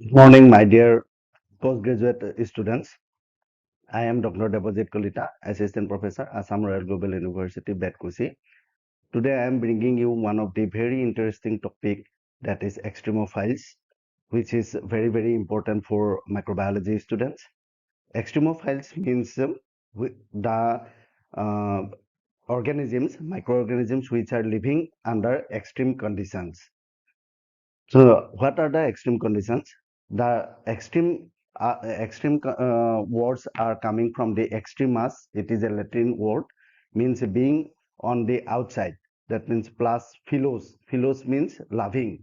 Good morning, my dear postgraduate students. I am Dr. Debojit Kolita, Assistant Professor, Assam Royal Global University, Betkusi. Today, I am bringing you one of the very interesting topic that is extremophiles, which is very important for microbiology students. Extremophiles means the uh, organisms, microorganisms which are living under extreme conditions. So, what are the extreme conditions? The extreme words are coming from the extremus. It is a Latin word, means being on the outside. That means plus philos. Philos means loving.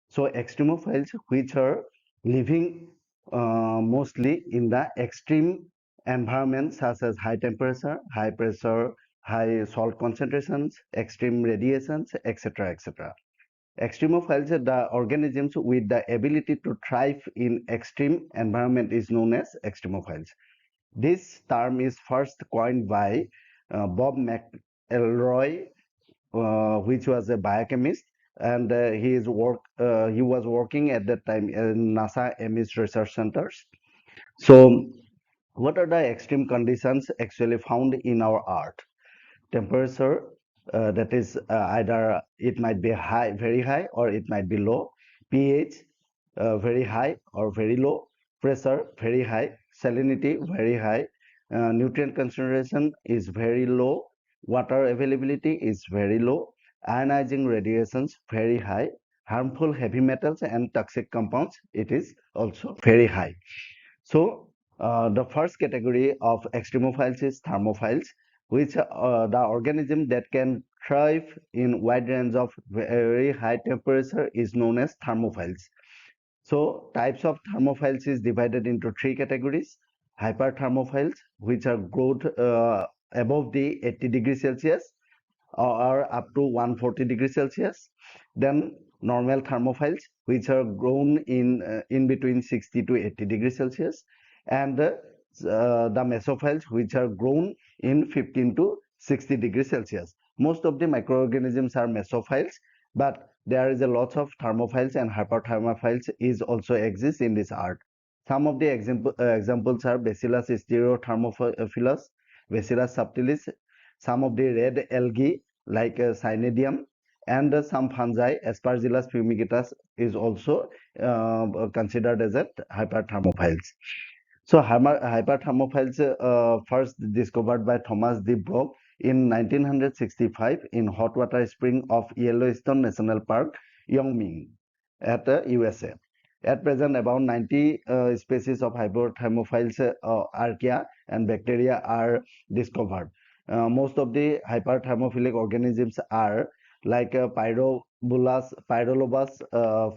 So, extremophiles, which are living mostly in the extreme environment, such as high temperature, high pressure, high salt concentrations, extreme radiations, etc., etc. Extremophiles are the organisms with the ability to thrive in extreme environment is known as extremophiles. This term is first coined by Bob McElroy, which was a biochemist, and he was working at that time in NASA Ames research centers. So, what are the extreme conditions actually found in our art? Temperature, that is either it might be high, very high, or it might be low. pH, very high or very low. Pressure, very high. Salinity, very high. Nutrient concentration is very low. Water availability is very low. Ionizing radiations, very high. Harmful heavy metals and toxic compounds, it is also very high. So, the first category of extremophiles is thermophiles, which the organism that can thrive in wide range of very high temperature is known as thermophiles. So, types of thermophiles is divided into three categories: hyperthermophiles, which are growth above the 80 degrees Celsius or up to 140 degrees Celsius. Then normal thermophiles, which are grown in between 60 to 80 degrees Celsius, and the mesophiles, which are grown in 15 to 60 degrees Celsius. Most of the microorganisms are mesophiles, but there is a lot of thermophiles and hyperthermophiles is also exists in this art. Some of the examples are Bacillus stereothermophilus, Bacillus subtilis, some of the red algae like Cynidium, and some fungi, Aspergillus fumigatus, is also considered as a hyperthermophiles. So hyperthermophiles first discovered by Thomas de Brock in 1965 in hot water spring of Yellowstone National Park, Yongming, at USA. At present, about 90 species of hyperthermophiles, archaea, and bacteria are discovered. Most of the hyperthermophilic organisms are like Pyrolobus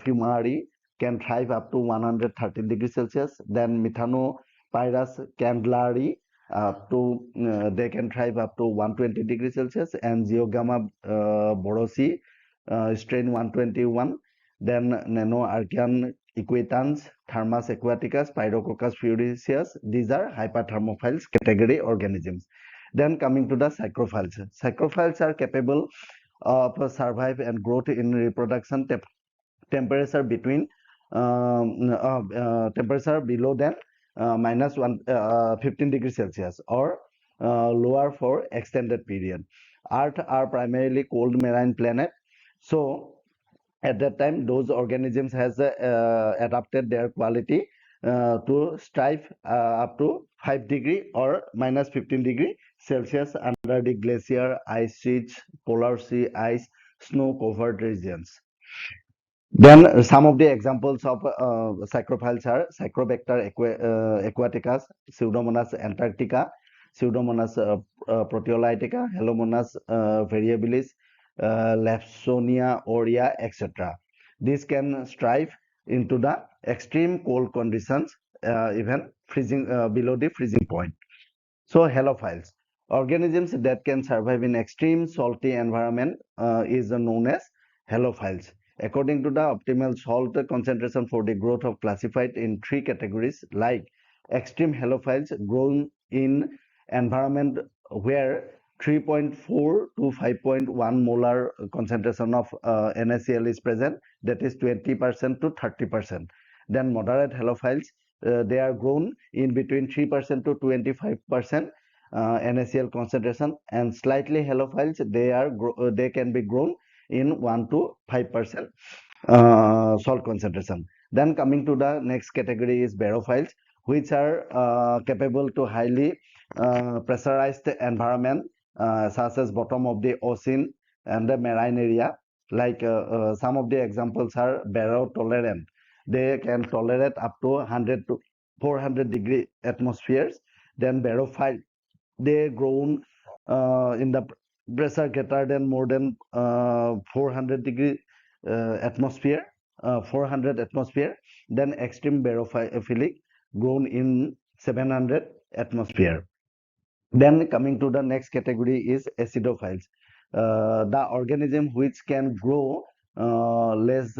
fumari, can thrive up to 130 degrees Celsius. Then Methanopyrus candleri, they can thrive up to 120 degrees Celsius, and Geogama borosi, strain 121. Then Nanoarchean equitans, Thermus aquaticus, Pyrococcus furiosus. These are hyperthermophiles category organisms. Then coming to the psychrophiles. Psychrophiles are capable of survive and growth in reproduction temperature between temperature below than minus 15 degrees Celsius or lower for extended period. Earth are primarily cold marine planet, so at that time those organisms has adapted their quality to strive up to 5 degree or minus 15 degree Celsius under the glacier, ice sheets, polar sea ice, snow covered regions. Then some of the examples of psychrophiles are Psychrobacter aquaticus, Pseudomonas antarctica, Pseudomonas proteolytica, Helomonas variabilis, Lapsonia aurea, etc. These can strive into the extreme cold conditions, even freezing below the freezing point. So halophiles, organisms that can survive in extreme salty environment, is known as halophiles. According to the optimal salt concentration for the growth of classified in three categories like extreme halophiles grown in environment where 3.4 to 5.1 molar concentration of NaCl is present, that is 20% to 30%. Then moderate halophiles, they are grown in between 3% to 25% NaCl concentration, and slightly halophiles, they can be grown in 1 to 5% salt concentration. Then coming to the next category is barophiles, which are capable to highly pressurized environment, such as bottom of the ocean and the marine area. Like some of the examples are baro tolerant. They can tolerate up to 100 to 400-degree atmospheres. Then barophile, they grown in the pressure greater than more than 400-degree atmosphere, 400 atmosphere. Then extreme barophilic, grown in 700 atmosphere. Then coming to the next category is acidophiles, the organism which can grow less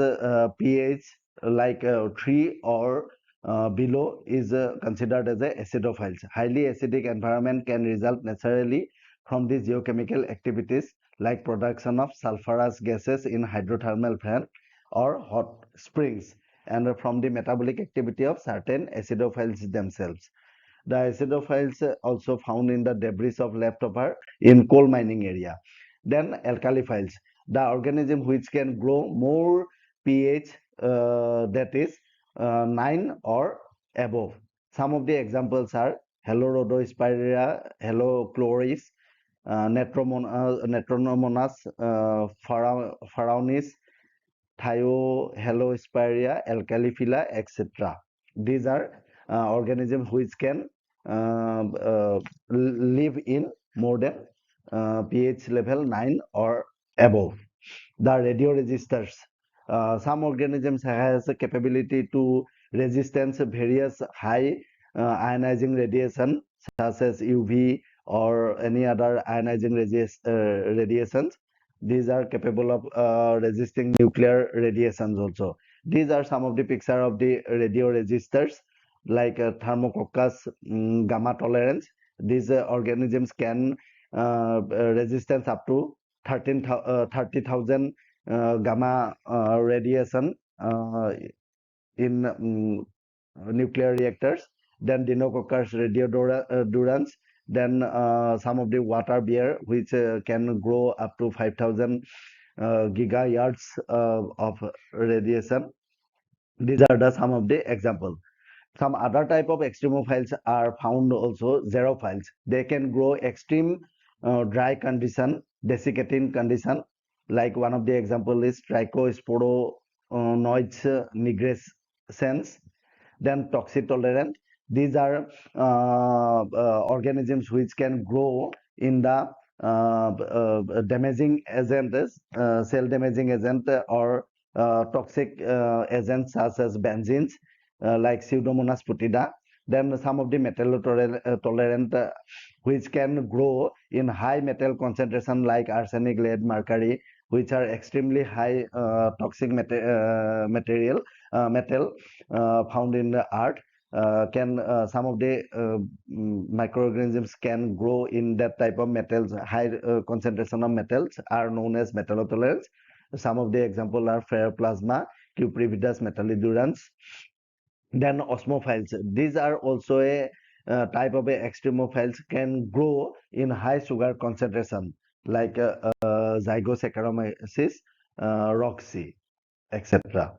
pH like 3 or below is considered as a acidophiles. Highly acidic environment can result naturally from the geochemical activities like production of sulfurous gases in hydrothermal vent or hot springs, and from the metabolic activity of certain acidophiles themselves. The acidophiles also found in the debris of leftover in coal mining area. Then alkaliphiles, the organism which can grow more pH, that is 9 or above. Some of the examples are Halorhodospira, Halochloris, Netronomonas pharaonis, Thiohalospiria, Alkalifila, etc. These are organisms which can live in more than pH level 9 or above. The radioresistors. Some organisms has a capability to resistance various high ionizing radiation such as UV or any other ionizing radiations. These are capable of resisting nuclear radiations also. These are some of the picture of the radioresistors like thermococcus gamma tolerance. These organisms can resistance up to 30,000 gamma radiation in nuclear reactors. Then Dinococcus radiodurans. Then some of the water bear which can grow up to 5,000 gigayards of radiation. These are the some of the example. Some other type of extremophiles are found also, xerophiles. They can grow extreme dry condition, desiccating condition. Like one of the example is Trichosporonoides nigrescens. Then toxic-tolerant. These are organisms which can grow in the damaging agents, cell damaging agent or toxic agents such as benzenes, like Pseudomonas putida. Then some of the metallotolerant which can grow in high metal concentration like arsenic, lead, mercury, which are extremely high toxic material metal found in the earth. Can some of the microorganisms can grow in that type of metals. High concentration of metals are known as metallotolerance. Some of the example are ferroplasma, cuprividus metallidurans. Then osmophiles, these are also a type of a extremophiles, can grow in high sugar concentration like zygosaccharomyces, roxy, etc.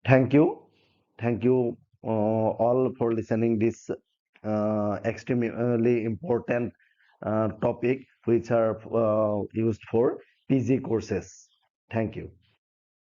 Thank you. Thank you all for listening this extremely important topic which are used for PG courses. Thank you.